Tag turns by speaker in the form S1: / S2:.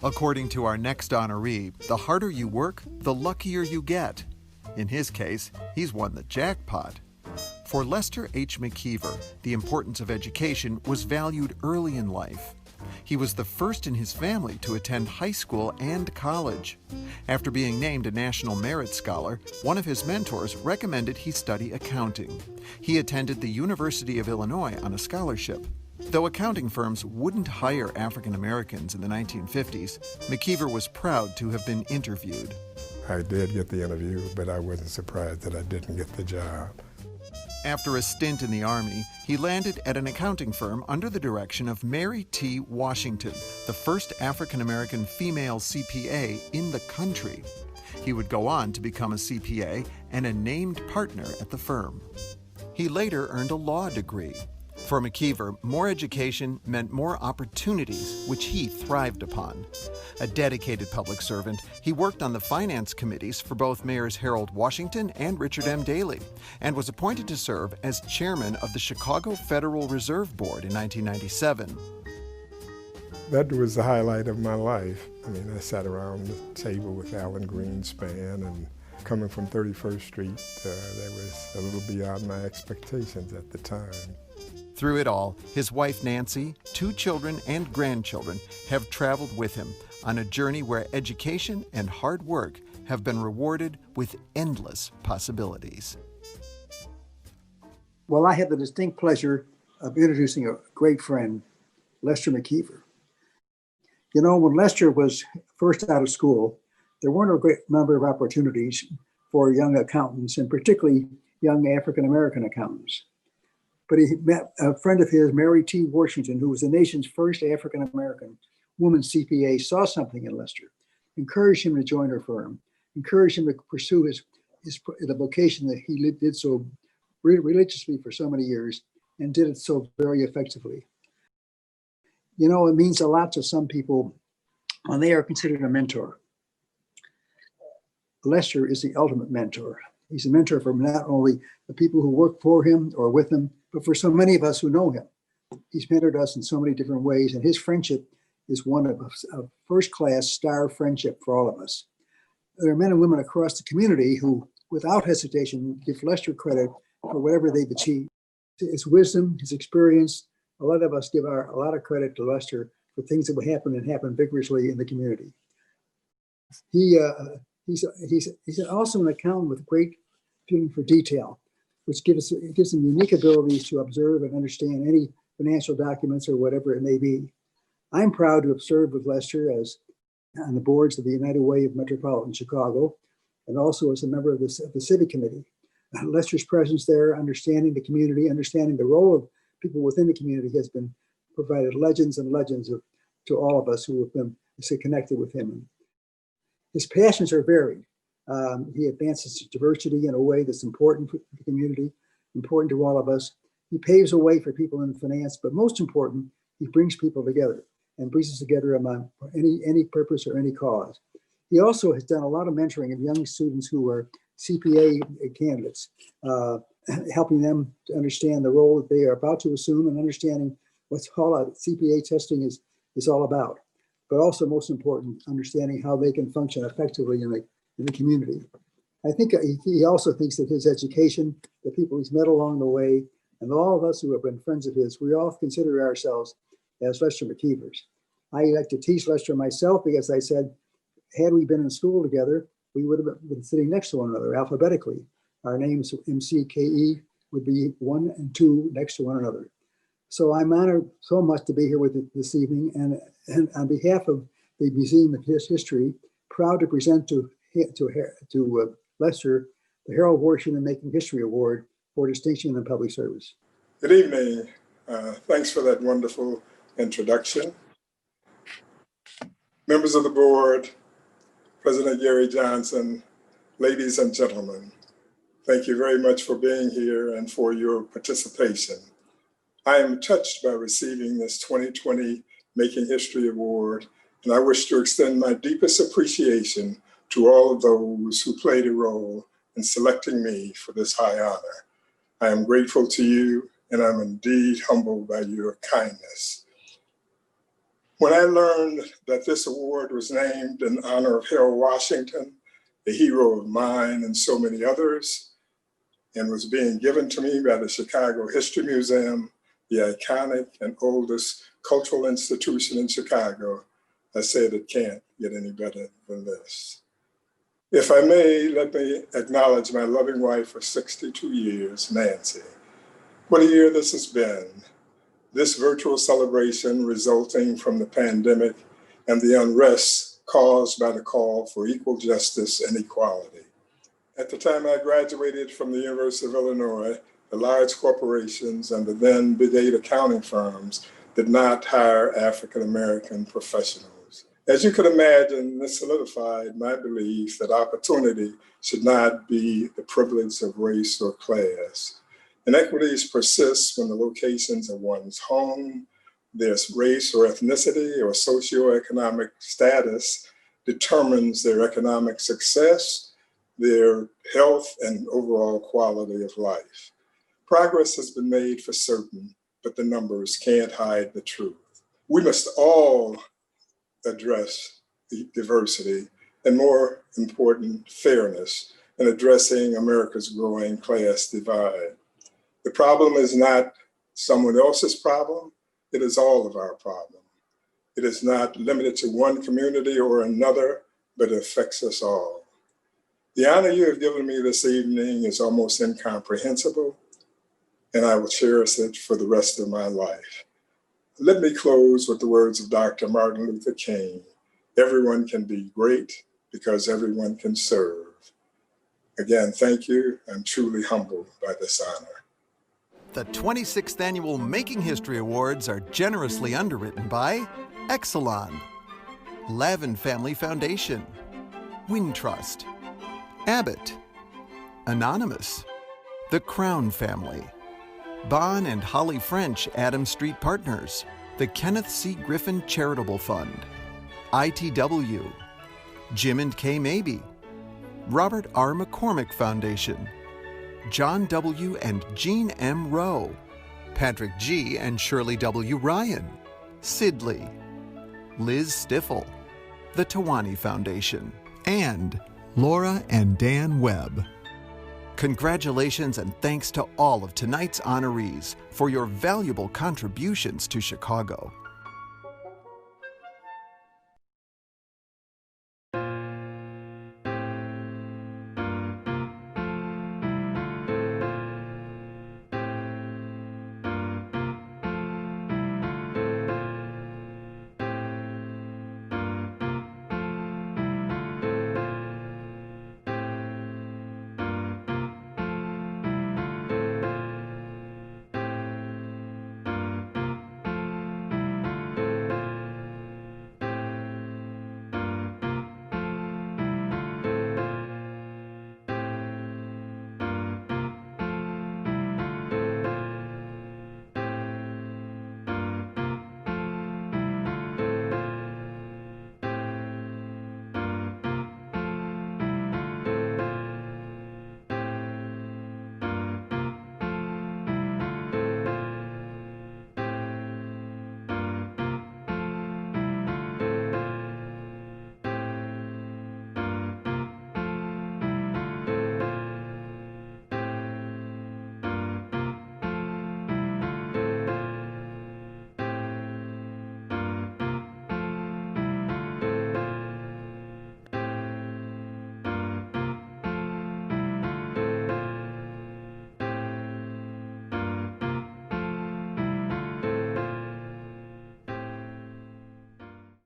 S1: According to our next honoree, the harder you work, the luckier you get. In his case, he's won the jackpot. For Lester H. McKeever, the importance of education was valued early in life. He was the first in his family to attend high school and college. After being named a National Merit Scholar, one of his mentors recommended he study accounting. He attended the University of Illinois on a scholarship. Though accounting firms wouldn't hire African Americans in the 1950s, McKeever was proud to have been interviewed.
S2: I did get the interview, but I wasn't surprised that I didn't get the job.
S1: After a stint in the Army, he landed at an accounting firm under the direction of Mary T. Washington, the first African-American female CPA in the country. He would go on to become a CPA and a named partner at the firm. He later earned a law degree. For McKeever, more education meant more opportunities, which he thrived upon. A dedicated public servant, he worked on the finance committees for both Mayors Harold Washington and Richard M. Daley, and was appointed to serve as chairman of the Chicago Federal Reserve Board in 1997.
S2: That was the highlight of my life. I mean, I sat around the table with Alan Greenspan, and coming from 31st Street, that was a little beyond my expectations at the time.
S1: Through it all, his wife Nancy, 2 children and grandchildren have traveled with him on a journey where education and hard work have been rewarded with endless possibilities.
S3: Well, I had the distinct pleasure of introducing a great friend, Lester McKeever. You know, when Lester was first out of school, there weren't a great number of opportunities for young accountants, and particularly young African-American accountants. But he met a friend of his, Mary T. Washington, who was the nation's first African-American woman CPA, saw something in Lester, encouraged him to join her firm, encouraged him to pursue the vocation that he did so religiously for so many years and did it so very effectively. You know, it means a lot to some people when they are considered a mentor. Lester is the ultimate mentor. He's a mentor for not only the people who work for him or with him, but for so many of us who know him. He's mentored us in so many different ways, and his friendship is one of a first-class star friendship for all of us. There are men and women across the community who, without hesitation, give Lester credit for whatever they've achieved. His wisdom, his experience, a lot of us give a lot of credit to Lester for things that would happen and happen vigorously in the community. He's also an accountant with great feeling for detail, which gives him unique abilities to observe and understand any financial documents or whatever it may be. I'm proud to have served with Lester as on the boards of the United Way of Metropolitan Chicago, and also as a member of the Civic Committee. Lester's presence there, understanding the community, understanding the role of people within the community, has been provided legends and legends to all of us who have been connected with him. His passions are varied. He advances diversity in a way that's important for the community, important to all of us. He paves a way for people in finance, but most important, he brings people together and brings us together among any purpose or any cause. He also has done a lot of mentoring of young students who are CPA candidates, helping them to understand the role that they are about to assume and understanding what's all CPA testing is all about. But also, most important, understanding how they can function effectively in the community. I think he also thinks that his education, the people he's met along the way, and all of us who have been friends of his, we all consider ourselves as Lester McKeevers. I like to tease Lester myself because I said, had we been in school together, we would have been sitting next to one another alphabetically. Our names, MCKE, would be 1 and 2 next to one another. So I'm honored so much to be here with you this evening, and on behalf of the Museum of History, proud to present to Lester the Harold Washington Making History Award for distinction in public service.
S2: Good evening. Thanks for that wonderful introduction. Members of the board, President Gary Johnson, ladies and gentlemen, thank you very much for being here and for your participation. I am touched by receiving this 2020 Making History Award, and I wish to extend my deepest appreciation to all of those who played a role in selecting me for this high honor. I am grateful to you, and I'm indeed humbled by your kindness. When I learned that this award was named in honor of Harold Washington, a hero of mine and so many others, and was being given to me by the Chicago History Museum, the iconic and oldest cultural institution in Chicago, I said it can't get any better than this. If I may, let me acknowledge my loving wife for 62 years, Nancy. What a year this has been. This virtual celebration resulting from the pandemic and the unrest caused by the call for equal justice and equality. At the time I graduated from the University of Illinois, the large corporations and the then big 8 accounting firms did not hire African-American professionals. As you could imagine, this solidified my belief that opportunity should not be the privilege of race or class. Inequities persist when the locations of one's home, their race or ethnicity or socioeconomic status determines their economic success, their health, and overall quality of life. Progress has been made for certain, but the numbers can't hide the truth. We must all address the diversity and, more important, fairness in addressing America's growing class divide. The problem is not someone else's problem, it is all of our problem. It is not limited to one community or another, but it affects us all. The honor you have given me this evening is almost incomprehensible, and I will cherish it for the rest of my life. Let me close with the words of Dr. Martin Luther King. Everyone can be great because everyone can serve. Again, thank you. I'm truly humbled by this honor.
S1: The 26th Annual Making History Awards are generously underwritten by Exelon, Lavin Family Foundation, Wintrust, Abbott, Anonymous, The Crown Family, Bon and Holly French Adams Street Partners, the Kenneth C. Griffin Charitable Fund, ITW, Jim and Kay Mabie, Robert R. McCormick Foundation, John W. and Jeanne M. Rowe, Patrick G. and Shirley W. Ryan, Sidley, Liz Stiffel, the TAWANI Foundation, and Laura and Dan Webb. Congratulations and thanks to all of tonight's honorees for your valuable contributions to Chicago.